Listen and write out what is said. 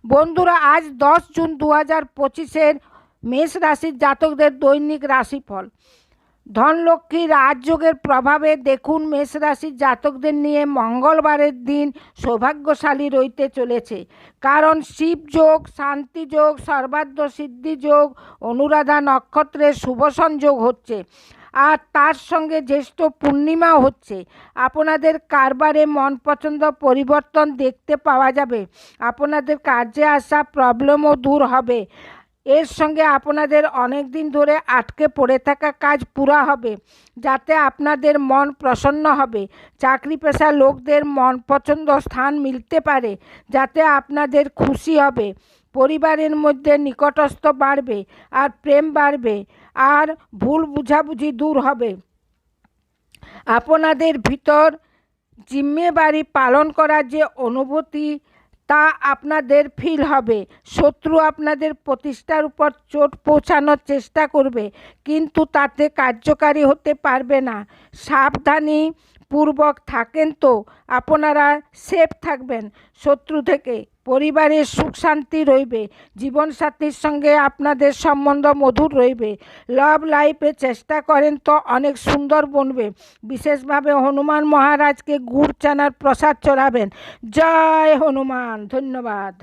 বন্ধুরা, আজ 10 জুন 2025-এর মেষ রাশির জাতকদের দৈনিক রাশিফল। ধনলক্ষ্মী রাজযোগের প্রভাবে দেখুন মেষ রাশির জাতকদের নিয়ে মঙ্গলবারের দিন সৌভাগ্যশালী রইতে চলেছে, কারণ শিবযোগ, শান্তিযোগ, সর্বার্থ সিদ্ধিযোগ, অনুরাধা নক্ষত্রের শুভ সংযোগ হচ্ছে, আর তার সঙ্গে জ্যৈষ্ঠ পূর্ণিমাও হচ্ছে। আপনাদের কারবারে মন পছন্দ পরিবর্তন দেখতে পাওয়া যাবে। আপনাদের কাজে আসা প্রবলেমও দূর হবে। এর সঙ্গে আপনাদের অনেক দিন ধরে আটকে পড়ে থাকা কাজ পুরা হবে, যাতে আপনাদের মন প্রসন্ন হবে। চাকরি পেশার লোকদের মন পছন্দ স্থান মিলতে পারে, যাতে আপনাদের খুশি হবে। পরিবারের মধ্যে নিকটস্থ বাড়বে আর প্রেম বাড়বে, আর ভুল বুঝাবুঝি দূর হবে। আপনাদের ভিতর জিম্মেদারি পালন করার যে অনুভূতি, তা আপনাদের ফিল হবে। শত্রু আপনাদের প্রতিষ্ঠার উপর চোট পৌঁছানোর চেষ্টা করবে, কিন্তু তাতে কার্যকারী হতে পারবে না। সাবধানী পূর্বক থাকেন তো আপনারা সেফ থাকবেন শত্রু থেকে। পরিবারের সুখ শান্তি রইবে। জীবনসাথীর সঙ্গে আপনাদের সম্বন্ধ মধুর রইবে। লাভ লাইফে চেষ্টা করেন তো অনেক সুন্দর বনবে। বিশেষভাবে হনুমান মহারাজকে গুড় চানার প্রসাদ চড়াবেন। জয় হনুমান। ধন্যবাদ।